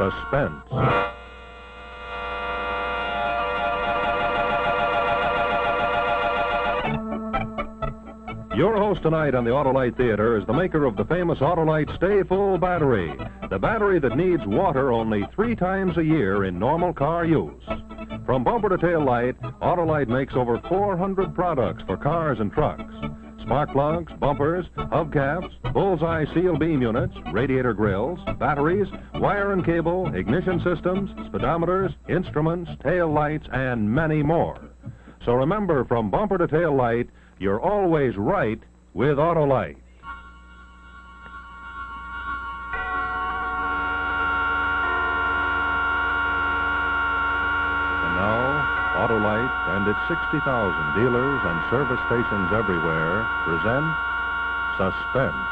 suspense. Your host tonight on the Autolite Theater is the maker of the famous Autolite Stay Full battery, the battery that needs water only 3 times a year in normal car use. From bumper to tail light, Autolite makes over 400 products for cars and trucks. Spark plugs, bumpers, hubcaps, bullseye seal beam units, radiator grills, batteries, wire and cable, ignition systems, speedometers, instruments, tail lights, and many more. So remember, from bumper to tail light, you're always right with Autolite. And now, Autolite and its 60,000 dealers and service stations everywhere present Suspense.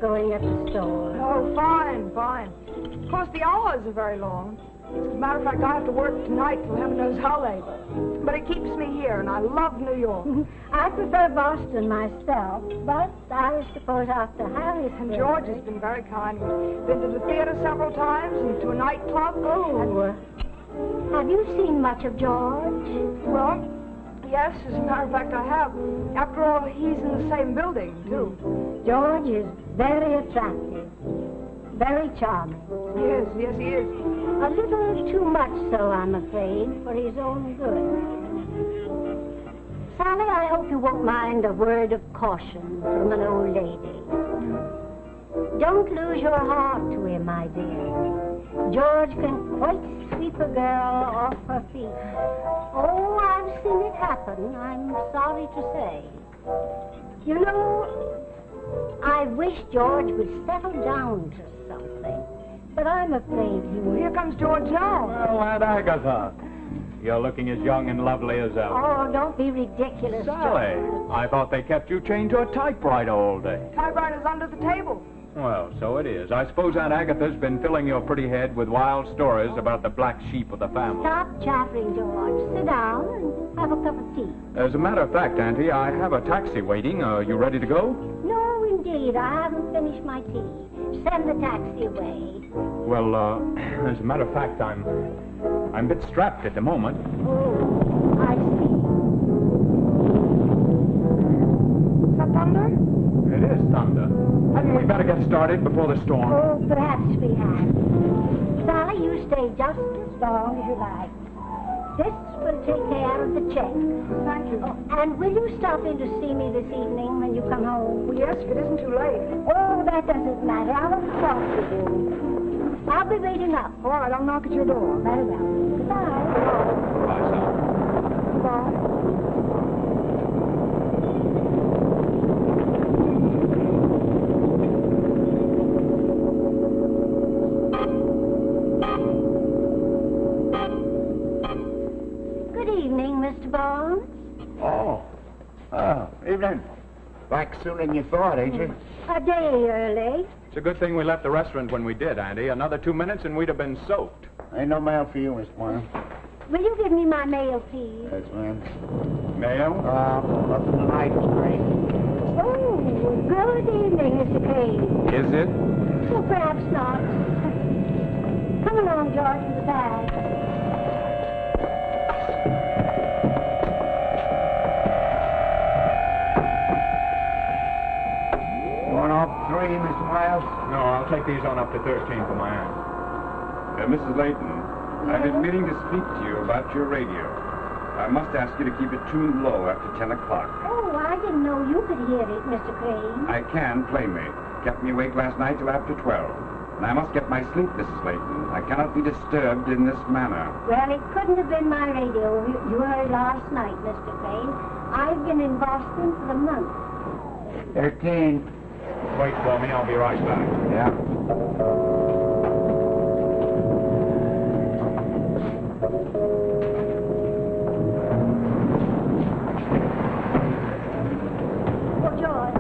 Going at the store. Oh, fine. Of course, the hours are very long. As a matter of fact, I have to work tonight till heaven knows how late. But it keeps me here, and I love New York. I prefer Boston myself, but I suppose after Harry's... And George has been very kind. We've been to the theater several times and to a nightclub. Oh, have you seen much of George? Well, yes, as a matter of fact, I have. After all, he's in the same building, too. George is very attractive, very charming. Yes, he is. A little too much so, I'm afraid, for his own good. Sally, I hope you won't mind a word of caution from an old lady. Don't lose your heart to him, my dear. George can quite sweep a girl off her feet. Oh, I've seen it happen, I'm sorry to say. You know, I wish George would settle down to something, but I'm afraid he won't. Here comes George now. Well, Aunt Agatha, you're looking as young and lovely as ever. Oh, don't be ridiculous, Sally, George. I thought they kept you chained to a typewriter all day. Typewriter's under the table. Well, so it is. I suppose Aunt Agatha's been filling your pretty head with wild stories about the black sheep of the family. Stop chattering, George. Sit down and have a cup of tea. As a matter of fact, Auntie, I have a taxi waiting. Are you ready to go? No, indeed. I haven't finished my tea. Send the taxi away. Well, as a matter of fact, I'm a bit strapped at the moment. Oh, I see. Is that thunder? It is thunder. Hadn't we better get started before the storm? Oh, perhaps we had. Sally, you stay just as long as you like. This will take care of the check. Thank you. Oh, and will you stop in to see me this evening when you come home? Well, yes, if it isn't too late. Oh, that doesn't matter. I'll talk to you. I'll be waiting up. All right, I'll knock at your door. Very well. Goodbye. Goodbye, Sally. Goodbye. Mr. Barnes? Oh, evening. Back sooner than you thought, ain't you? A day early. It's a good thing we left the restaurant when we did, Auntie. Another 2 minutes and we'd have been soaked. Ain't no mail for you, Miss Warren. Will you give me my mail, please? Yes, ma'am. Mail? Nothing tonight, Crane. Oh, good evening, Mr. Crane. Is it? Well, perhaps not. Come along, George, with the bag. Going off 3, Mr. Miles? No, I'll take these on up to 13 for my aunt. Mrs. Layton, I've been meaning to speak to you about your radio. I must ask you to keep it tuned low after 10 o'clock. Oh, I didn't know you could hear it, Mr. Crane. I can, plainly. Kept me awake last night till after 12. And I must get my sleep, Mrs. Layton. I cannot be disturbed in this manner. Well, it couldn't have been my radio you heard last night, Mr. Crane. I've been in Boston for a month. 13. Wait for me, I'll be right back. Yeah. Oh, George,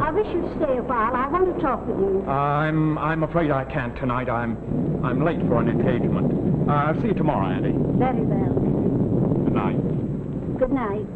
I wish you'd stay a while. I want to talk with you. I'm afraid I can't tonight. I'm late for an engagement. I'll see you tomorrow, Andy. Very well. Good night. Good night.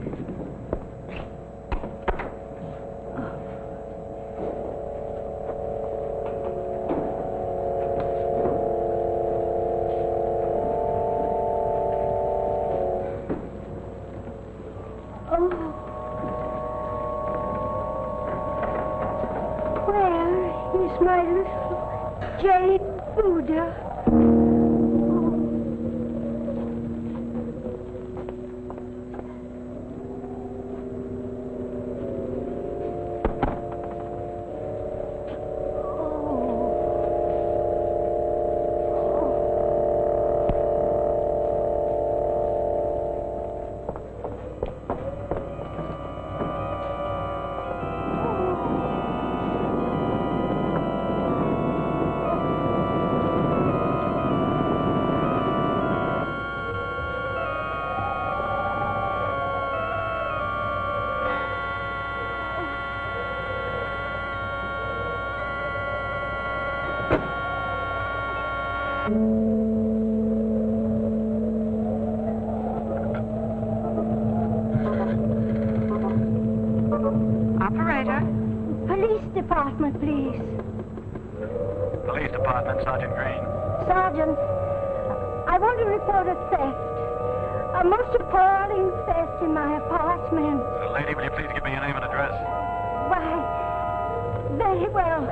Where is my little jade Buddha? Operator? Police department, please. Police Department, Sergeant Green. Sergeant, I want to report a theft. A most appalling theft in my apartment. Lady, will you please give me your name and address? Why, very well.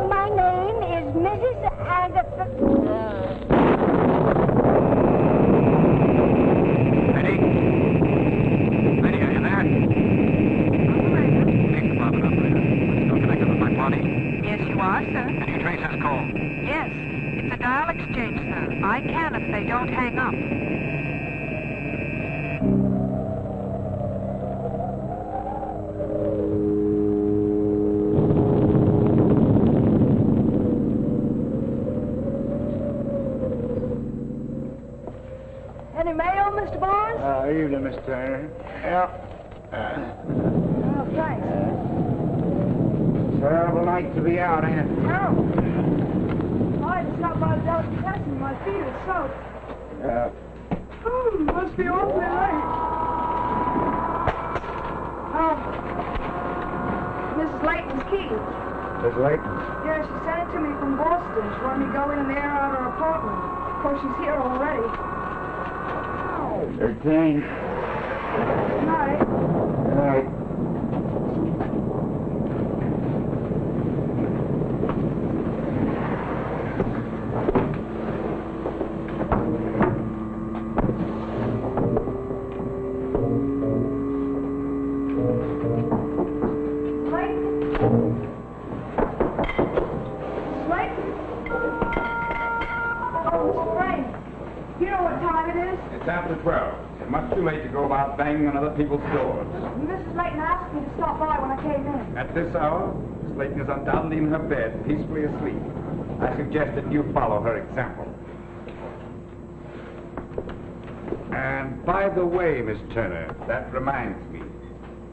My name is Mrs. Agatha. Lady? Lady, are you there? Police Department operator. Still connected with my party? Yes, you are, sir. Can you trace his call? Yes. It's a dial exchange, sir. I can if they don't hang up. Any mail, Mr. Barnes? Evening, Miss Turner. Yeah. Oh, thanks. Terrible night to be out, ain't it? Terrible. I just stopped by the delicatessen. My feet are soaked. Yeah. Oh, must be awfully late. Oh, Mrs. Layton's key. Miss Layton. Yeah, she sent it to me from Boston. She wanted me to go in and air out her apartment. Of course, she's here already. 13. Good night. Good night. It's after 12. It's much too late to go about banging on other people's doors. Mrs. Layton asked me to stop by when I came in. At this hour, Miss Layton is undoubtedly in her bed, peacefully asleep. I suggest that you follow her example. And by the way, Miss Turner, that reminds me.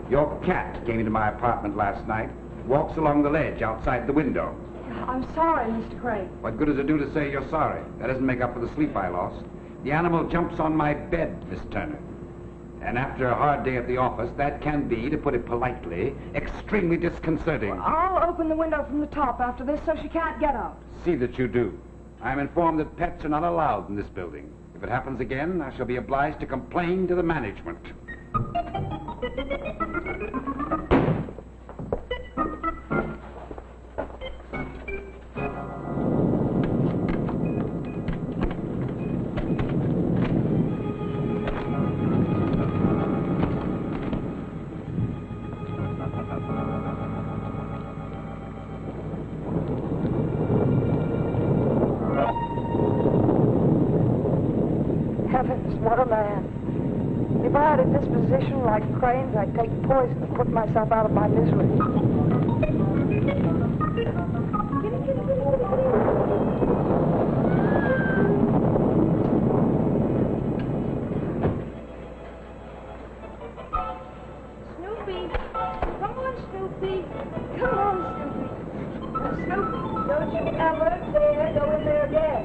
Your cat came into my apartment last night, walks along the ledge outside the window. I'm sorry, Mr. Craig. What good does it do to say you're sorry? That doesn't make up for the sleep I lost. The animal jumps on my bed, Miss Turner. And after a hard day at the office, that can be, to put it politely, extremely disconcerting. I'll open the window from the top after this so she can't get out. See that you do. I'm informed that pets are not allowed in this building. If it happens again, I shall be obliged to complain to the management. Heavens, what a man. If I had a disposition like Crane's, I'd take poison to put myself out of my misery. Snoopy, come on, Snoopy. Come on, Snoopy. Snoopy, don't you ever dare go in there again.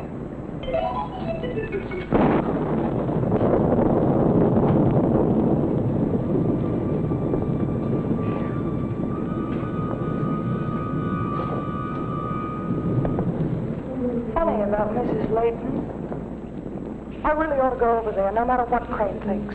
Funny about Mrs. Layton. I really ought to go over there, no matter what Crane thinks.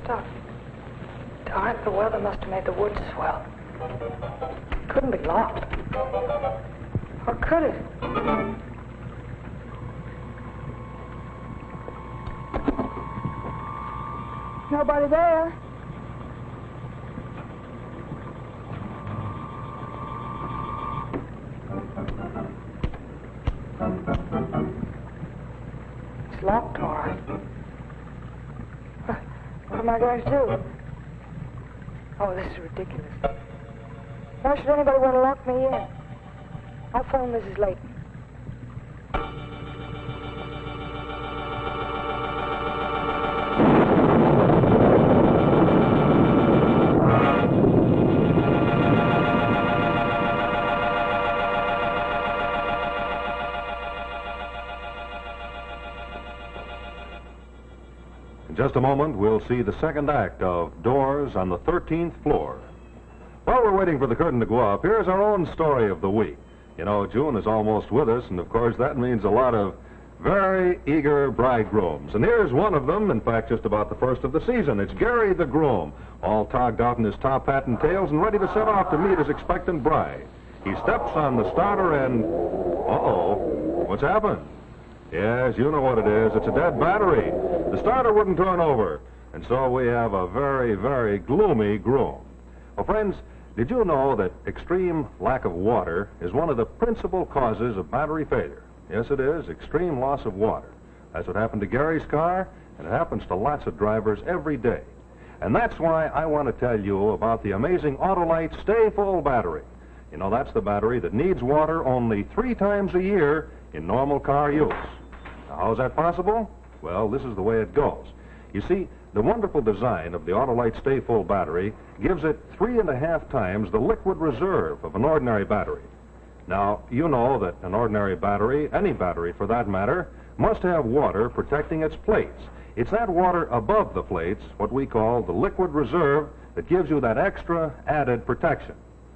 Stuff. Darn, the weather must have made the woods swell. Couldn't be locked. Or could it? Nobody there. It's locked, all right. What am I going to do? Oh, this is ridiculous. Why should anybody want to lock me in? I'll phone Mrs. Layton. In just a moment, we'll see the second act of Doors on the 13th Floor. While we're waiting for the curtain to go up, here's our own story of the week. You know, June is almost with us, and of course that means a lot of very eager bridegrooms. And here's one of them, in fact, just about the first of the season. It's Gary the groom, all togged out in his top hat and tails and ready to set off to meet his expectant bride. He steps on the starter and... uh-oh, what's happened? Yes, you know what it is. It's a dead battery. The starter wouldn't turn over. And so we have a very, very gloomy groom. Well, friends, did you know that extreme lack of water is one of the principal causes of battery failure? Yes, it is. Extreme loss of water. That's what happened to Gary's car, and it happens to lots of drivers every day. And that's why I want to tell you about the amazing Autolite Stay Full battery. You know, that's the battery that needs water only 3 times a year in normal car use. Now, how is that possible? Well, this is the way it goes. You see, the wonderful design of the Autolite Stay Full battery gives it 3.5 times the liquid reserve of an ordinary battery. Now, you know that an ordinary battery, any battery for that matter, must have water protecting its plates. It's that water above the plates, what we call the liquid reserve, that gives you that extra added protection.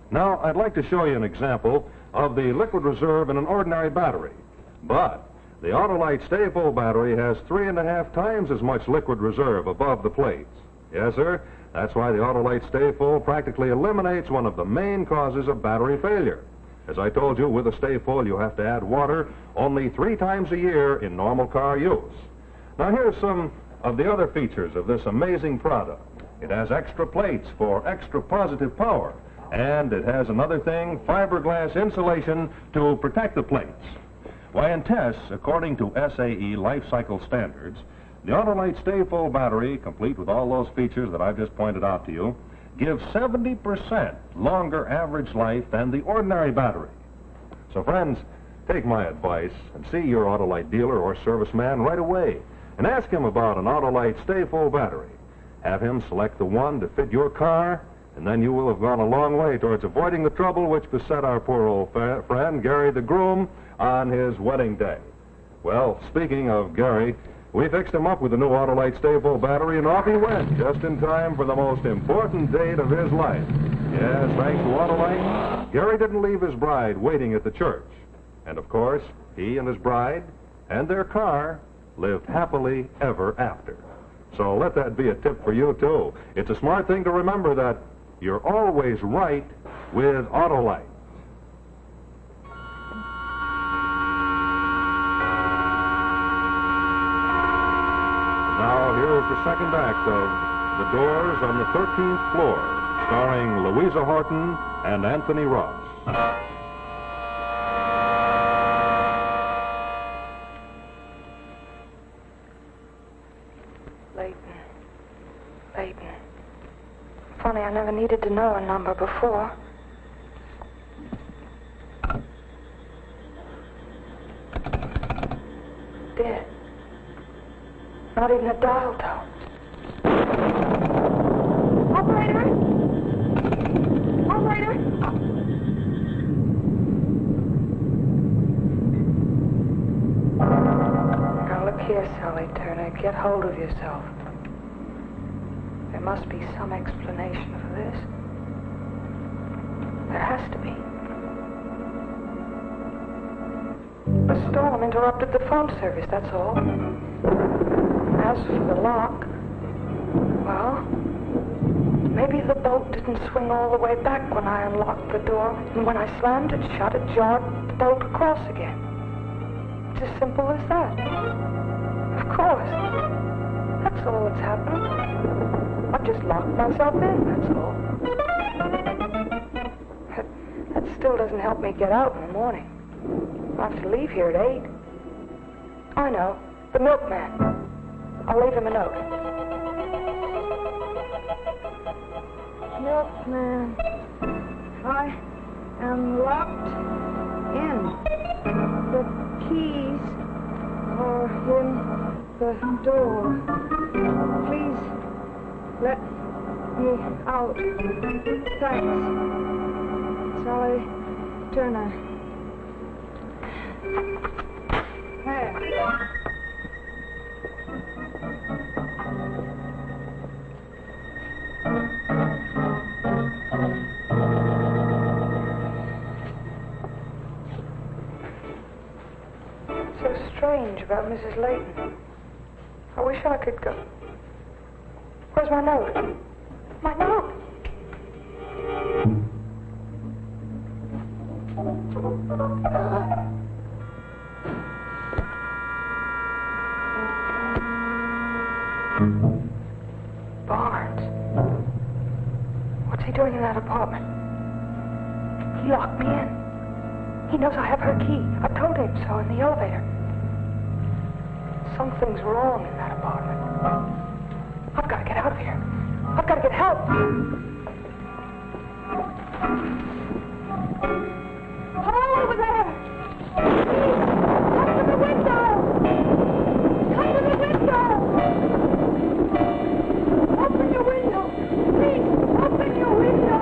Now, I'd like to show you an example of the liquid reserve in an ordinary battery. But the Autolite Stay Full battery has 3.5 times as much liquid reserve above the plates. Yes, sir. That's why the Autolite Stay Full practically eliminates one of the main causes of battery failure. As I told you, with a Stay Full, you have to add water only 3 times a year in normal car use. Now, here's some of the other features of this amazing product. It has extra plates for extra positive power, and it has another thing, fiberglass insulation to protect the plates. Why, in tests, according to SAE life cycle standards, the Autolite Stay Full battery, complete with all those features that I've just pointed out to you, gives 70% longer average life than the ordinary battery. So, friends, take my advice and see your Autolite dealer or serviceman right away and ask him about an Autolite Stay Full battery. Have him select the one to fit your car, and then you will have gone a long way towards avoiding the trouble which beset our poor old friend, Gary the groom, on his wedding day. Well, speaking of Gary, we fixed him up with the new Autolite Stay Full battery, and off he went, just in time for the most important date of his life. Yes, thanks to Autolite, Gary didn't leave his bride waiting at the church. And of course, he and his bride and their car lived happily ever after. So let that be a tip for you, too. It's a smart thing to remember that you're always right with Autolite. Now, here's the second act of The Doors on the 13th Floor, starring Louisa Horton and Anthony Ross. Leighton. Funny, I never needed to know a number before. Dead. Not even a dial tone. Operator! Operator! Now look here, Sally Turner. Get hold of yourself. There must be some explanation for this. There has to be. The storm interrupted the phone service, that's all. As for the lock, well, maybe the bolt didn't swing all the way back when I unlocked the door, and when I slammed it shut, it jarred the bolt across again. It's as simple as that. Of course. That's all that's happened. I've just locked myself in, that's all. That still doesn't help me get out in the morning. I have to leave here at 8. I know. The milkman. I'll leave him a note. Milkman, I am locked in. The keys are in the door. Please let me out. Thanks. Sally Turner. There. So strange about Mrs. Leighton. I wish I could go. Where's my note? My note! Barnes. What's he doing in that apartment? He locked me in. He knows I have her key. I told him so in the elevator. Something's wrong in that apartment. I've got to get out of here. I've got to get help. Hello over there! Please, come to the window! Come to the window! Open your window! Please, open your window!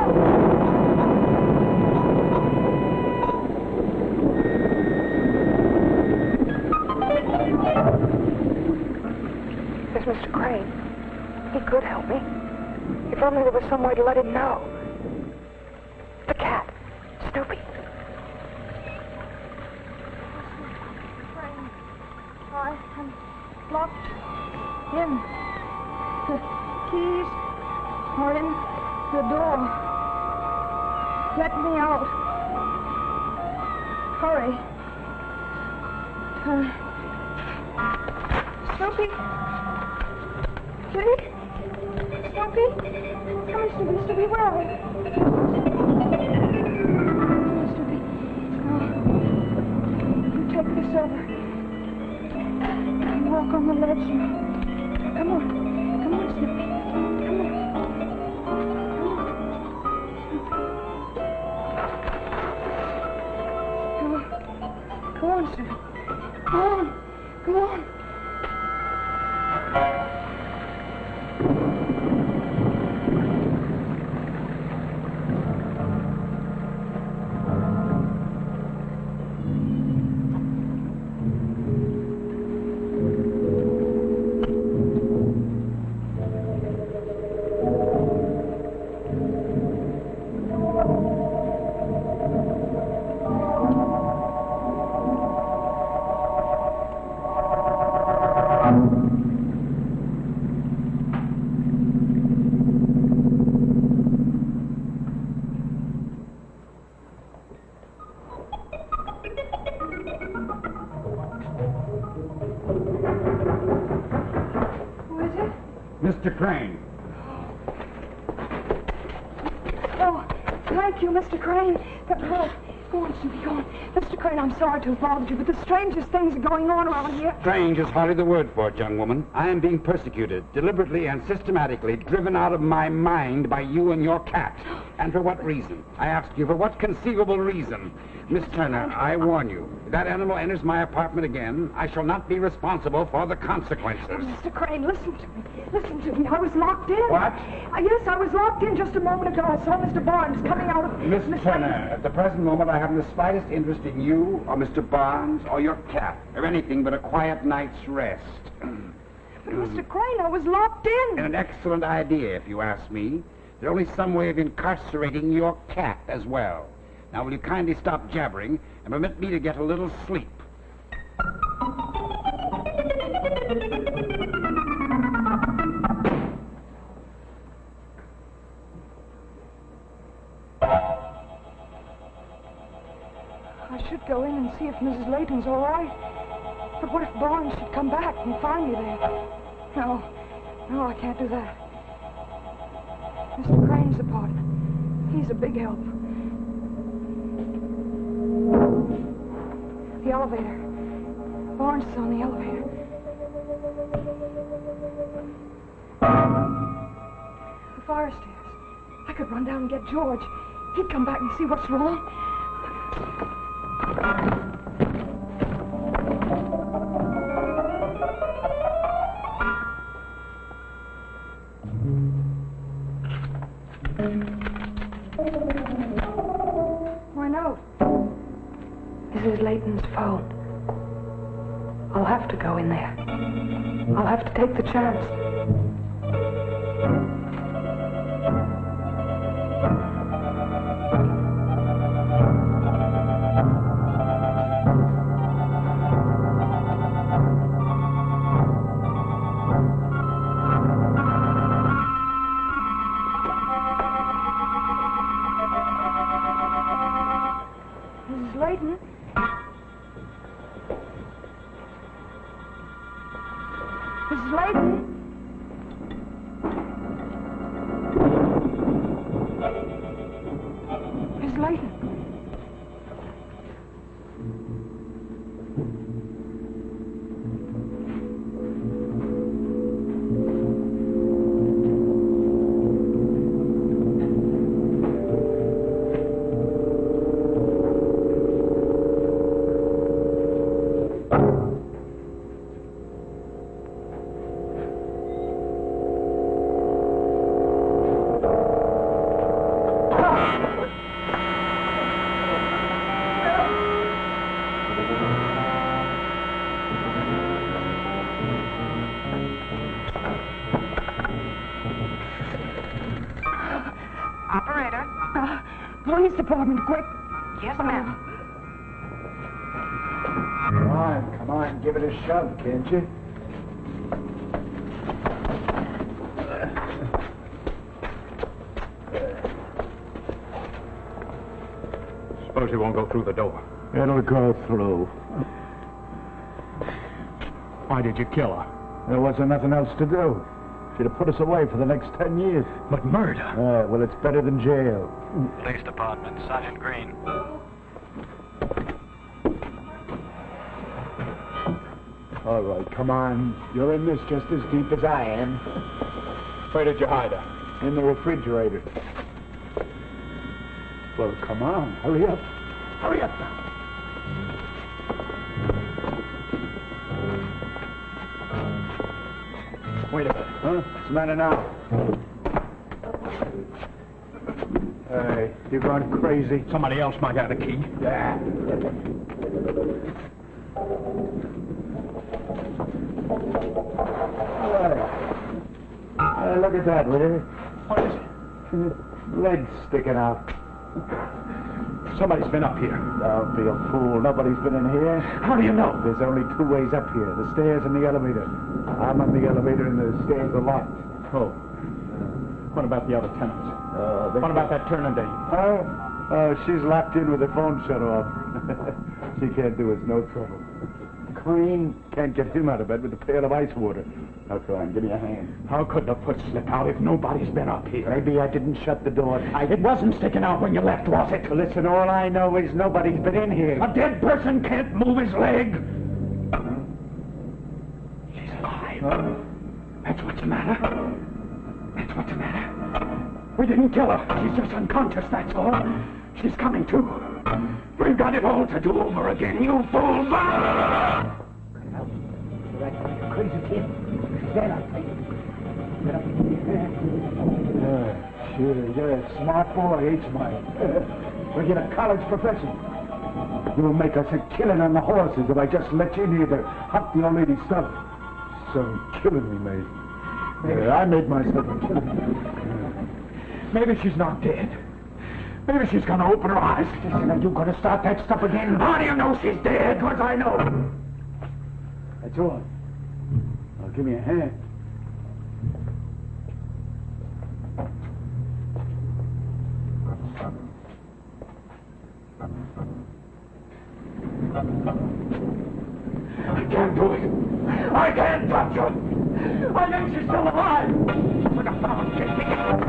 There's Mr. Crane. He could help me. If only there was some way to let him know. The cat. Snoopy. I am locked in. The keys are in the door. Let me out. Hurry. Snoopy? Kitty? Snoopy? Come on, Snoopy. Snoopy, where are you? Snoopy. You take this over. Walk on the ledge. Come on. Come on, Snoopy. Come on. Come on. Come on, Snoopy. Come on. Come on. Who is it? Mr. Crane. Oh, thank you, Mr. Crane. Go on, Snoopy, go on. Mr. Crane, I'm sorry to have bothered you, but the strangest things are going on around here. Strange is hardly the word for it, young woman. I am being persecuted, deliberately and systematically driven out of my mind by you and your cat. And for what reason? I ask you, for what conceivable reason? Miss Turner, I warn you, if that animal enters my apartment again, I shall not be responsible for the consequences. Oh, Mr. Crane, listen to me. Listen to me. I was locked in. What? Yes, I was locked in just a moment ago. I saw Mr. Barnes coming out of... Miss Turner, at the present moment, I haven't the slightest interest in you or Mr. Barnes or your cat or anything but a quiet night's rest. But Mr. Crane, I was locked in. An excellent idea, if you ask me. There's only some way of incarcerating your cat as well. Now, will you kindly stop jabbering and permit me to get a little sleep? I should go in and see if Mrs. Layton's all right. But what if Barnes should come back and find me there? No, I can't do that. Mr. Crane's apartment. He's a big help. The elevator. Barnes is on the elevator. The fire stairs. I could run down and get George. He'd come back and see what's wrong. Why no? Mrs. Layton's phone. I'll have to go in there. I'll have to take the chance. Mrs. Layton? Mrs. Layton? Mrs. Layton? Operator. Police department, quick. Yes, ma'am. Come on, give it a shove, can't you? Suppose he won't go through the door. It'll go through. Why did you kill her? There wasn't nothing else to do. She'd have put us away for the next 10 years. But murder? Well, it's better than jail. Police Department, Sergeant Green. All right, come on. You're in this just as deep as I am. Where did you hide her? In the refrigerator. Well, come on. Hurry up. Hurry up now. Wait a minute. Huh? What's the matter now? Hey, you're going crazy. Somebody else might have the key. Yeah. Look at that, will you? What is it? Legs sticking out. Somebody's been up here. Don't be a fool. Nobody's been in here. How do you know? There's only two ways up here, the stairs and the elevator. I'm on the elevator and the stairs are locked. Oh. What about the other tenants? What about that turning dame? Oh, she's locked in with her phone shut off. She can't do us no trouble. Clean. Can't get him out of bed with a pail of ice water. Now, come on, give me a hand. How could the foot slip out if nobody's been up here? Maybe I didn't shut the door tight. It wasn't sticking out when you left, was it? Listen, all I know is nobody's been in here. A dead person can't move his leg. She's alive. That's what's the matter. That's what's the matter. We didn't kill her. She's just unconscious, that's all. She's coming to. We've got it all to do over again, you fool! Crazy kid. Stand up, please. Get up. Sure, you're a smart boy, ain't you, Mike? We'll get a college professor. You'll make us a killing on the horses if I just let you in here to hunt the old lady's stuff. Some killing we made. I made myself a killing. Maybe she's not dead. Maybe she's gonna open her eyes. Listen, are you gonna start that stuff again? How do you know she's dead? 'Cause I know. That's all. Now, give me a hand. I can't do it. I can't touch her. I think she's still alive. Look at that.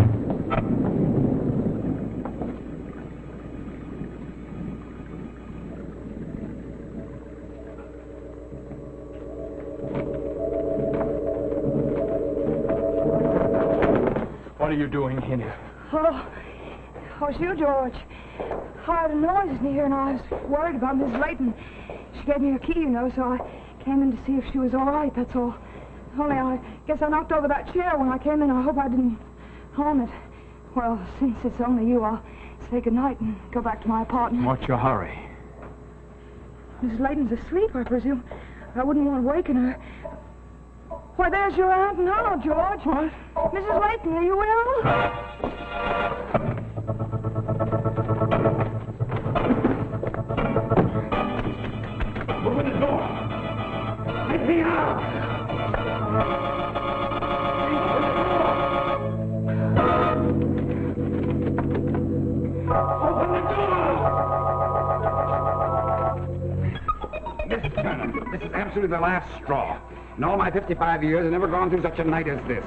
What are you doing here? Oh, it's you, George. I heard a noise in here, and I was worried about Miss Layton. She gave me her key, you know, so I came in to see if she was all right, that's all. Only I guess I knocked over that chair when I came in. I hope I didn't harm it. Well, since it's only you, I'll say goodnight and go back to my apartment. What's your hurry? Mrs. Layton's asleep, I presume. I wouldn't want to waken her. Why, there's your Aunt and Uncle, George. What? Mrs. Layton, are you ill? Open the door. Let me out. Open the door. Mr. Turner, this is absolutely the last straw. In all my 55 years, I've never gone through such a night as this.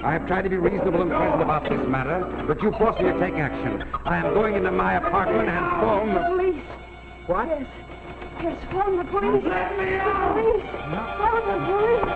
I have tried to be reasonable and pleasant about this matter, but you forced me to take action. I am going into my apartment and phone the Police. What? Yes. Yes, phone the police. Let me out. Police. Phone the police.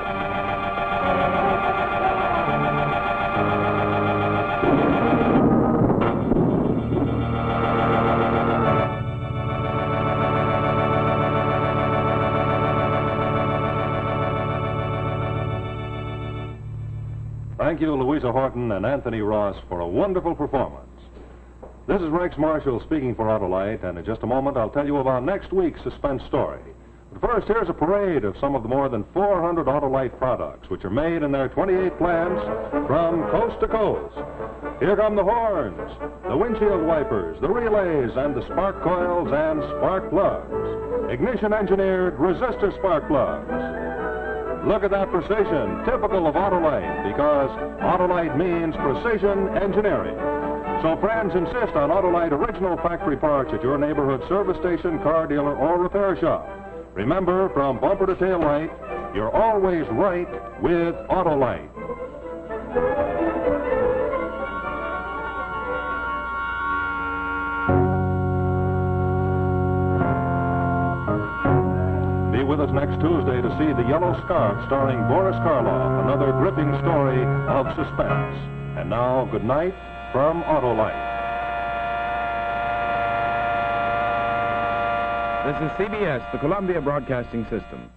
Thank you, Louisa Horton and Anthony Ross, for a wonderful performance. This is Rex Marshall speaking for Autolite, and in just a moment I'll tell you about next week's suspense story. But first, here's a parade of some of the more than 400 Autolite products, which are made in their 28 plants from coast to coast. Here come the horns, the windshield wipers, the relays, and the spark coils and spark plugs. Ignition-engineered resistor spark plugs. Look at that precision, typical of Autolite, because Autolite means precision engineering. So friends, insist on Autolite original factory parts at your neighborhood service station, car dealer, or repair shop. Remember, from bumper to tail light, you're always right with Autolite. Be with us next Tuesday to see The Yellow Scarf starring Boris Karloff, another gripping story of suspense. And now, good night from Autolite. This is CBS, the Columbia Broadcasting System.